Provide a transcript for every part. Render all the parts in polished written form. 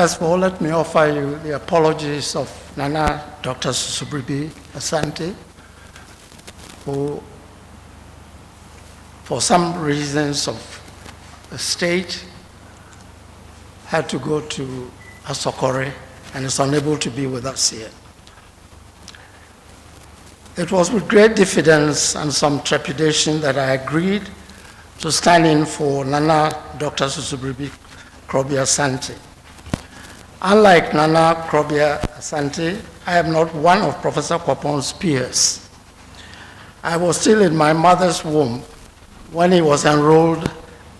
First of all, let me offer you the apologies of Nana Dr. Susubribi Asante, who, for some reasons of the state, had to go to Asokore and is unable to be with us here. It was with great diffidence and some trepidation that I agreed to stand in for Nana Dr. Susubribi Krobia Asante. Unlike Nana Krobia Asante, I am not one of Professor Kwapong's peers. I was still in my mother's womb when he was enrolled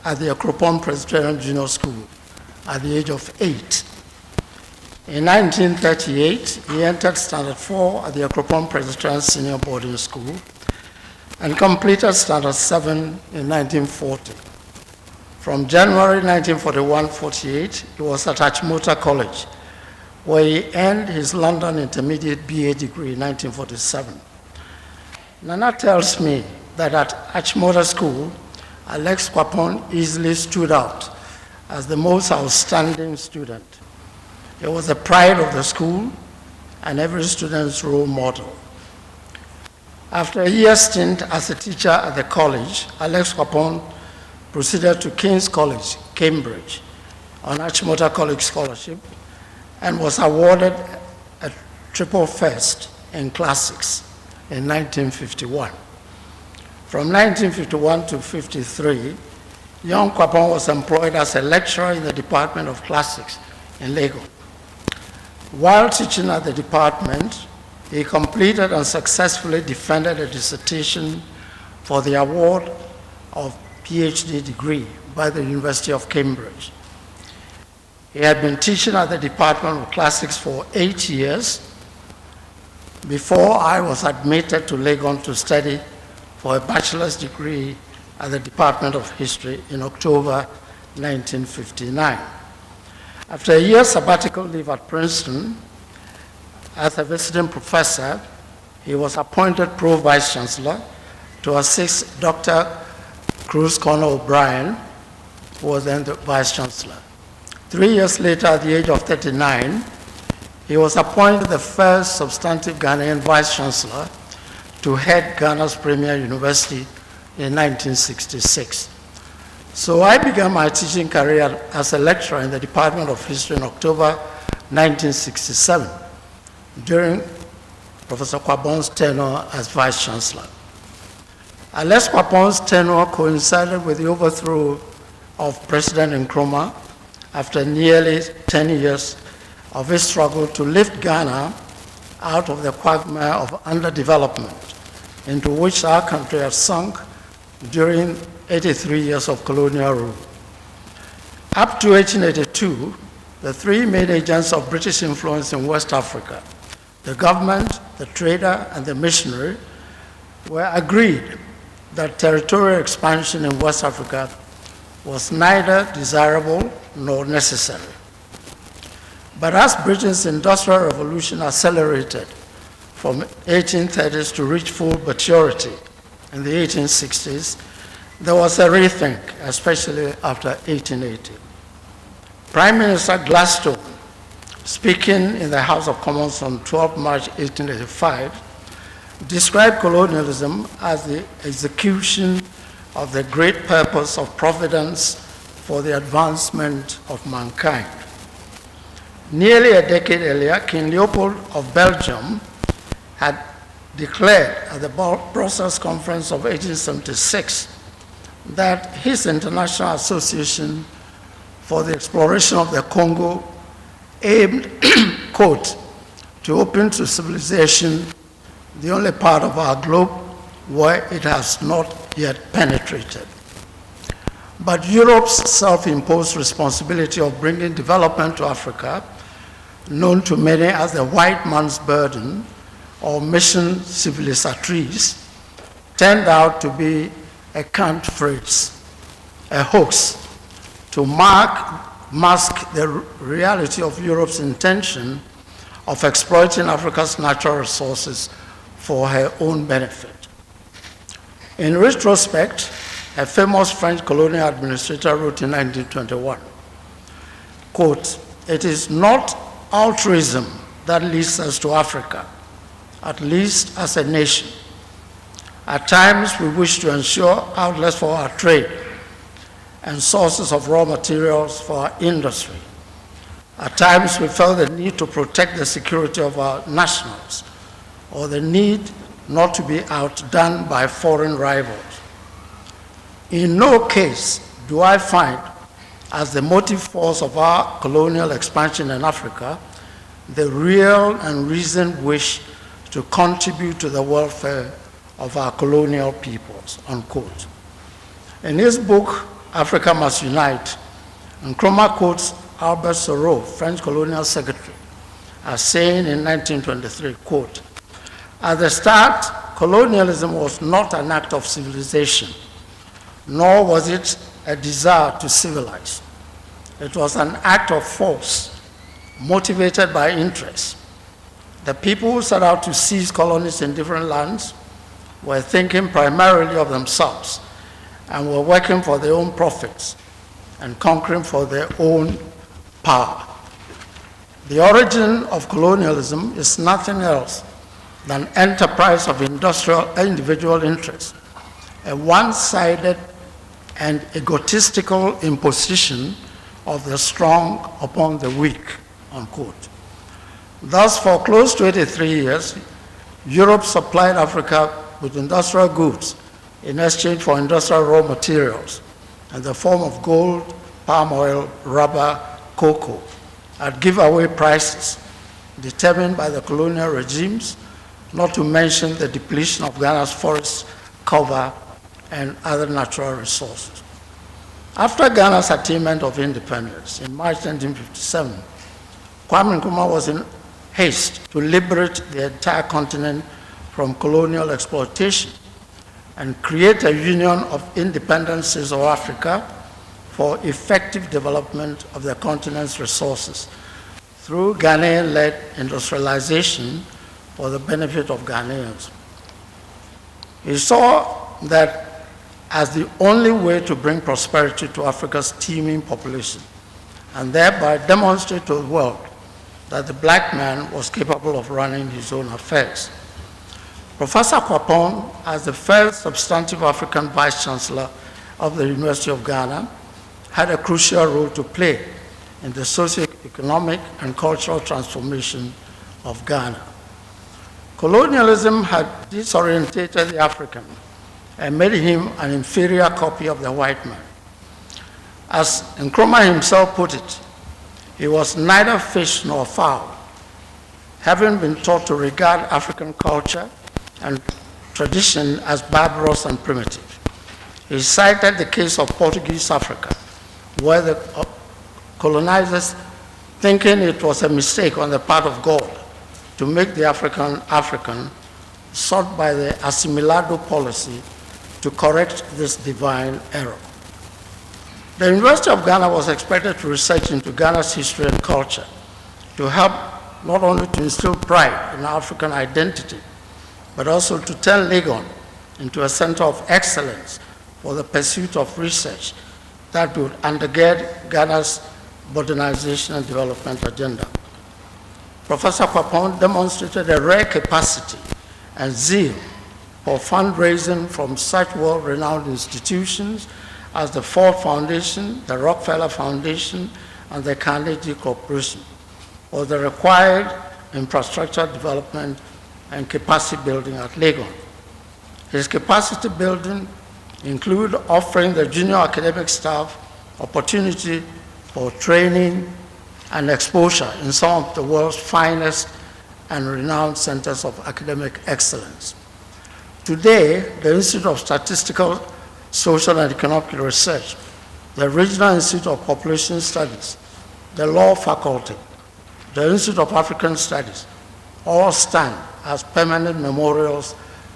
at the Kwapong Presbyterian Junior School at the age of 8. In 1938, he entered Standard 4 at the Kwapong Presbyterian Senior Boarding School and completed Standard 7 in 1940. From January 1941-48, he was at Achimota College, where he earned his London Intermediate BA degree in 1947. Nana tells me that at Achimota School, Alex Kwapong easily stood out as the most outstanding student. He was the pride of the school and every student's role model. After a year's stint as a teacher at the college, Alex Kwapong proceeded to King's College, Cambridge, on Achimota College scholarship and was awarded a triple first in classics in 1951. From 1951 to 53, young Kwapong was employed as a lecturer in the Department of Classics in Lagos. While teaching at the department, he completed and successfully defended a dissertation for the award of PhD degree by the University of Cambridge. He had been teaching at the Department of Classics for 8 years before I was admitted to Legon to study for a bachelor's degree at the Department of History in October 1959. After a year's sabbatical leave at Princeton, as a visiting professor, he was appointed Pro-Vice Chancellor to assist Dr. Cruz Corner O'Brien, who was then the Vice Chancellor. 3 years later, at the age of 39, he was appointed the first substantive Ghanaian Vice Chancellor to head Ghana's premier university in 1966. So I began my teaching career as a lecturer in the Department of History in October 1967, during Professor Kwapong's tenure as Vice Chancellor. Alex Kwapong's tenure coincided with the overthrow of President Nkrumah after nearly 10 years of his struggle to lift Ghana out of the quagmire of underdevelopment into which our country had sunk during 83 years of colonial rule. Up to 1882, the three main agents of British influence in West Africa, the government, the trader, and the missionary, were agreed that territorial expansion in West Africa was neither desirable nor necessary. But as Britain's Industrial Revolution accelerated from 1830s to reach full maturity in the 1860s, there was a rethink, especially after 1880. Prime Minister Gladstone, speaking in the House of Commons on 12 March 1885, described colonialism as the execution of the great purpose of providence for the advancement of mankind. Nearly a decade earlier, King Leopold of Belgium had declared at the Brussels Conference of 1876 that his International Association for the Exploration of the Congo aimed, quote, to open to civilization the only part of our globe where it has not yet penetrated. But Europe's self-imposed responsibility of bringing development to Africa, known to many as the white man's burden or mission civilisatrice, turned out to be a cant phrase, a hoax, to mask the reality of Europe's intention of exploiting Africa's natural resources for her own benefit. In retrospect, a famous French colonial administrator wrote in 1921, quote, it is not altruism that leads us to Africa, at least as a nation. At times, we wish to ensure outlets for our trade and sources of raw materials for our industry. At times, we felt the need to protect the security of our nationals, or the need not to be outdone by foreign rivals. In no case do I find, as the motive force of our colonial expansion in Africa, the real and reasoned wish to contribute to the welfare of our colonial peoples, unquote. In his book, Africa Must Unite, Nkrumah quotes Albert Soro, French colonial secretary, as saying in 1923, quote, "At the start, colonialism was not an act of civilization, nor was it a desire to civilize. It was an act of force, motivated by interest. The people who set out to seize colonies in different lands were thinking primarily of themselves and were working for their own profits and conquering for their own power. The origin of colonialism is nothing else than enterprise of individual interest, a one-sided and egotistical imposition of the strong upon the weak," unquote. Thus, for close to 83 years, Europe supplied Africa with industrial goods in exchange for industrial raw materials in the form of gold, palm oil, rubber, cocoa, at giveaway prices determined by the colonial regimes, not to mention the depletion of Ghana's forest cover and other natural resources. After Ghana's attainment of independence in March 1957, Kwame Nkrumah was in haste to liberate the entire continent from colonial exploitation and create a union of independent states of Africa for effective development of the continent's resources through Ghanaian-led industrialization for the benefit of Ghanaians. He saw that as the only way to bring prosperity to Africa's teeming population, and thereby demonstrate to the world that the black man was capable of running his own affairs. Professor Kwapong, as the first substantive African vice-chancellor of the University of Ghana, had a crucial role to play in the socio-economic and cultural transformation of Ghana. Colonialism had disorientated the African and made him an inferior copy of the white man. As Nkrumah himself put it, he was neither fish nor fowl, having been taught to regard African culture and tradition as barbarous and primitive. He cited the case of Portuguese Africa, where the colonizers, thinking it was a mistake on the part of God to make the African, sought by the assimilado policy to correct this divine error. The University of Ghana was expected to research into Ghana's history and culture to help not only to instill pride in African identity, but also to turn Legon into a center of excellence for the pursuit of research that would undergird Ghana's modernization and development agenda. Professor Kwapong demonstrated a rare capacity and zeal for fundraising from such world-renowned institutions as the Ford Foundation, the Rockefeller Foundation, and the Carnegie Corporation, for the required infrastructure development and capacity building at Legon. His capacity building include offering the junior academic staff opportunity for training and exposure in some of the world's finest and renowned centers of academic excellence. Today, the Institute of Statistical, Social and Economic Research, the Regional Institute of Population Studies, the Law Faculty, the Institute of African Studies, all stand as permanent memorials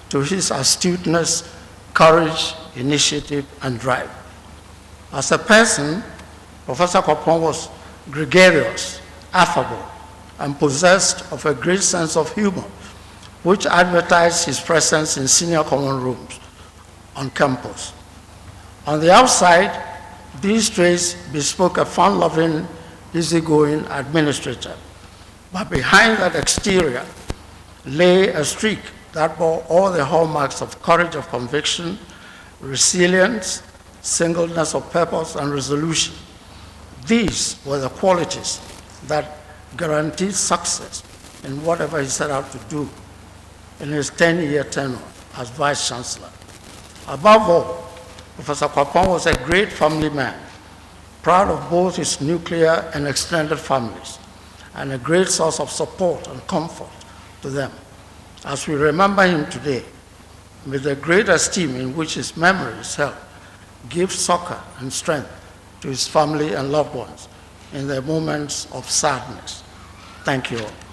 to his astuteness, courage, initiative, and drive. As a person, Professor Kwapong was gregarious, affable, and possessed of a great sense of humor, which advertised his presence in senior common rooms on campus. On the outside, these traits bespoke a fun-loving easygoing administrator. But behind that exterior lay a streak that bore all the hallmarks of courage of conviction, resilience, singleness of purpose, and resolution. These were the qualities that guaranteed success in whatever he set out to do in his 10-year tenure as Vice Chancellor. Above all, Professor Kwapong was a great family man, proud of both his nuclear and extended families, and a great source of support and comfort to them. As we remember him today, with the great esteem in which his memory is held, give succor and strength to his family and loved ones in their moments of sadness. Thank you all.